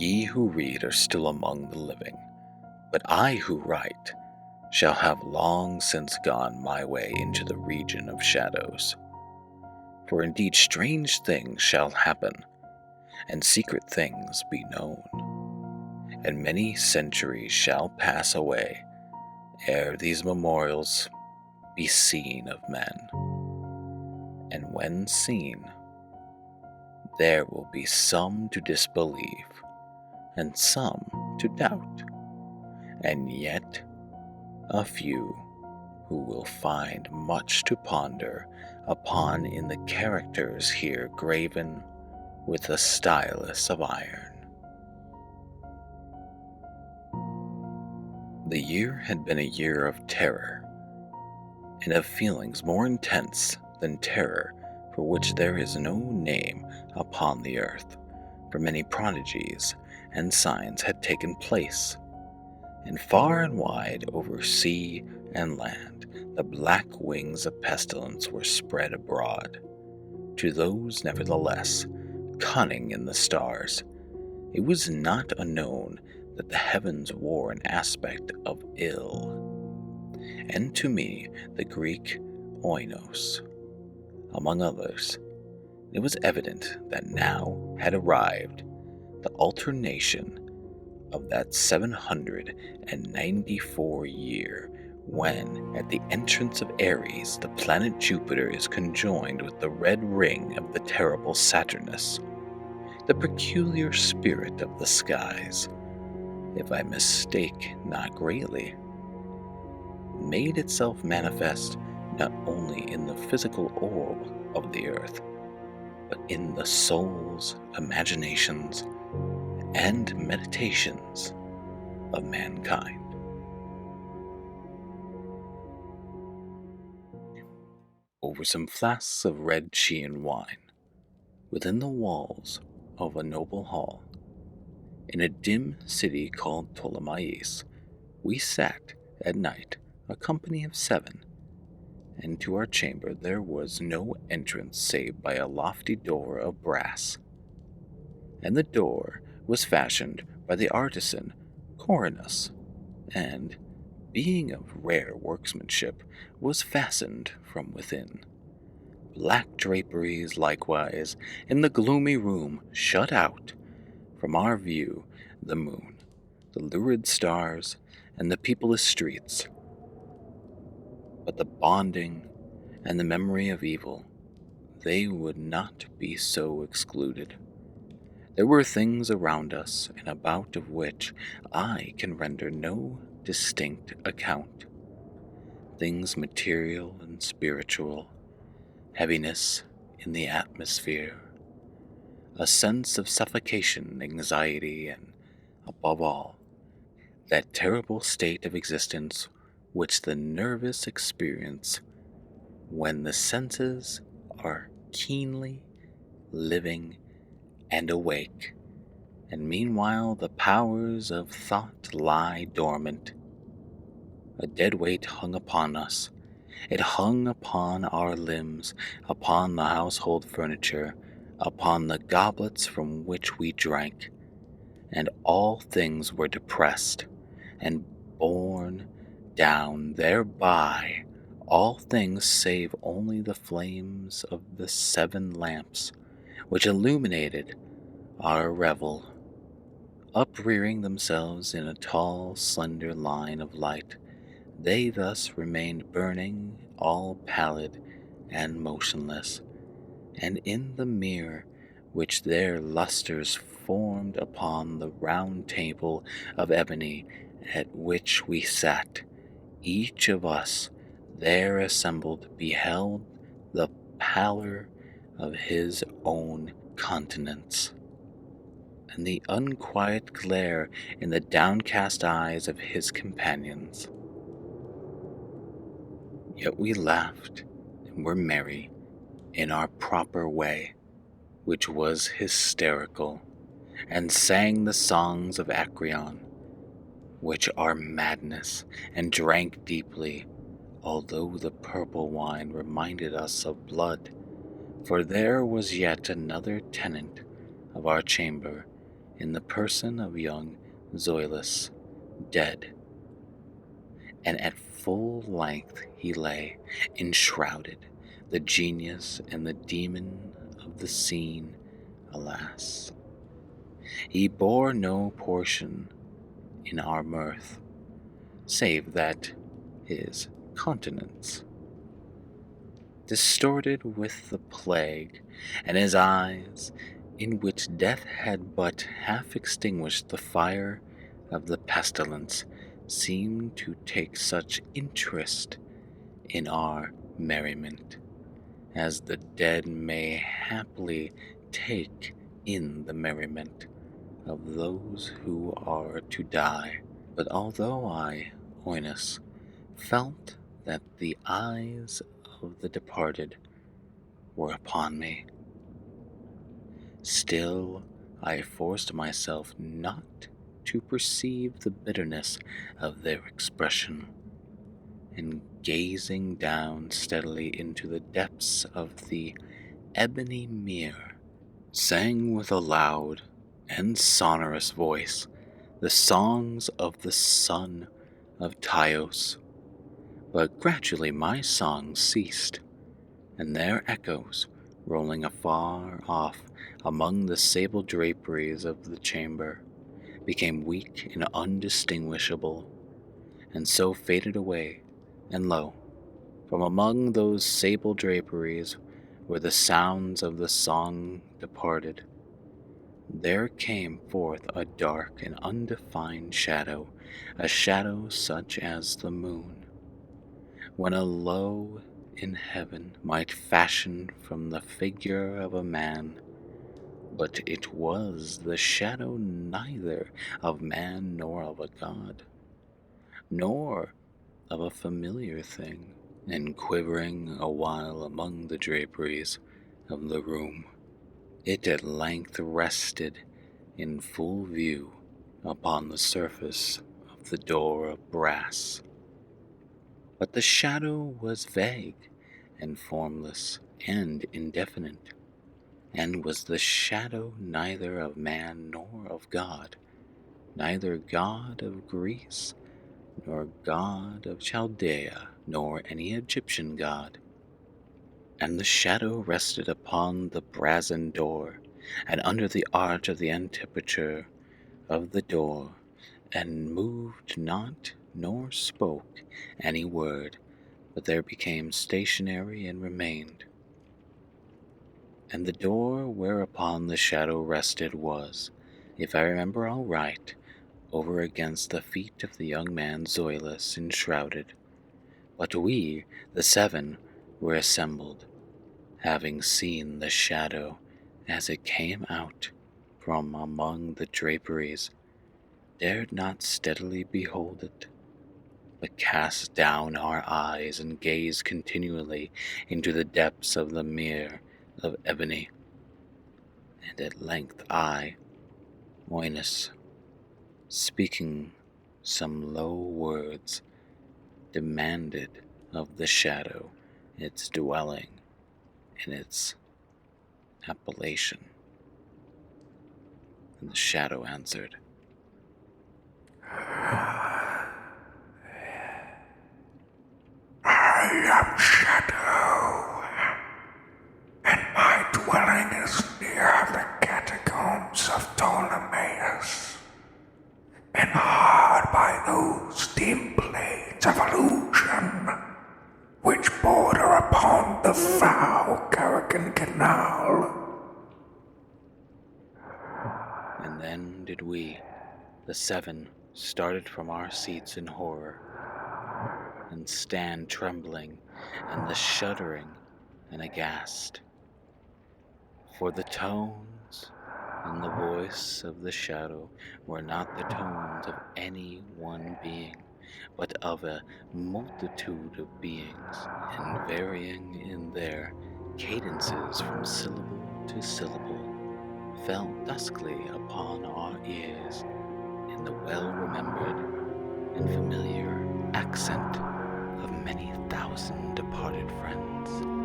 Ye who read are still among the living, but I who write shall have long since gone my way into the region of shadows. For indeed strange things shall happen, and secret things be known, and many centuries shall pass away ere these memorials be seen of men. And when seen, there will be some to disbelieve, and some to doubt, and yet a few who will find much to ponder upon in the characters here graven with a stylus of iron. The year had been a year of terror, and of feelings more intense than terror, for which there is no name upon the earth, for many prodigies and signs had taken place, and far and wide over sea and land the black wings of pestilence were spread abroad. To those, nevertheless, cunning in the stars, it was not unknown that the heavens wore an aspect of ill, and to me the Greek oinos, among others, it was evident that now had arrived the alternation of that 794 year when, at the entrance of Aries, the planet Jupiter is conjoined with the red ring of the terrible Saturnus, the peculiar spirit of the skies, if I mistake not greatly, made itself manifest not only in the physical orb of the earth, but in the souls, imaginations, and meditations of mankind. Over some flasks of red Chian wine, within the walls of a noble hall, in a dim city called Ptolemais, we sat at night, a company of 7, and to our chamber there was no entrance save by a lofty door of brass, and the door was fashioned by the artisan Corinus, and, being of rare workmanship, was fastened from within. Black draperies likewise in the gloomy room shut out from our view the moon, the lurid stars, and the peopleless streets. But the bonding and the memory of evil, they would not be so excluded. There were things around us and about of which I can render no distinct account. Things material and spiritual, heaviness in the atmosphere, a sense of suffocation, anxiety, and, above all, that terrible state of existence which the nervous experience when the senses are keenly living and awake, and meanwhile the powers of thought lie dormant. A dead weight hung upon us. It hung upon our limbs, upon the household furniture, upon the goblets from which we drank, and all things were depressed and borne down thereby, all things save only the flames of the 7 lamps which illuminated our revel, uprearing themselves in a tall, slender line of light. They thus remained burning, all pallid and motionless, and in the mirror which their lustres formed upon the round table of ebony at which we sat, each of us there assembled beheld the pallor of his own countenance, and the unquiet glare in the downcast eyes of his companions. Yet we laughed and were merry in our proper way, which was hysterical, and sang the songs of Acreon, which are madness, and drank deeply, although the purple wine reminded us of blood, for there was yet another tenant of our chamber in the person of young Zoilus, dead, and at full length he lay, enshrouded, the genius and the demon of the scene, alas. He bore no portion in our mirth, save that his countenance, distorted with the plague, and his eyes, in which death had but half extinguished the fire of the pestilence, seemed to take such interest in our merriment as the dead may haply take in the merriment of those who are to die. But although I, Oinus, felt that the eyes of the departed were upon me, still I forced myself not to perceive the bitterness of their expression, and gazing down steadily into the depths of the ebony mirror, sang with a loud and sonorous voice the songs of the son of Tyos. But gradually my songs ceased, and their echoes, rolling afar off among the sable draperies of the chamber, became weak and undistinguishable, and so faded away, and lo, from among those sable draperies where the sounds of the song departed, there came forth a dark and undefined shadow, a shadow such as the moon, when a low in heaven might fashion from the figure of a man, but it was the shadow neither of man nor of a god, nor of a familiar thing, and quivering a while among the draperies of the room, it at length rested in full view upon the surface of the door of brass. But the shadow was vague and formless and indefinite, and was the shadow neither of man nor of God, neither God of Greece, nor God of Chaldea, nor any Egyptian god. And the shadow rested upon the brazen door, and under the arch of the antipature of the door, and moved not nor spoke any word, but there became stationary and remained. And the door whereupon the shadow rested was, if I remember aright, over against the feet of the young man Zoilus enshrouded. But we, the seven, were assembled, having seen the shadow as it came out from among the draperies, dared not steadily behold it, but cast down our eyes and gazed continually into the depths of the mirror of ebony. And at length I, Oinus, speaking some low words, demanded of the shadow its dwelling and its appellation. And the shadow answered, I am Shadow, and my dwelling is near the catacombs of Ptolemaeus, and hard by those dim blades of illusion which border upon the foul Carrigan Canal. and then did we, the seven, started from our seats in horror, and stand trembling, and the shuddering, and aghast. For the tones and the voice of the shadow were not the tones of any one being, but of a multitude of beings, and varying in their cadences from syllable to syllable, fell duskly upon our ears in the well-remembered and familiar accent of many thousand departed friends.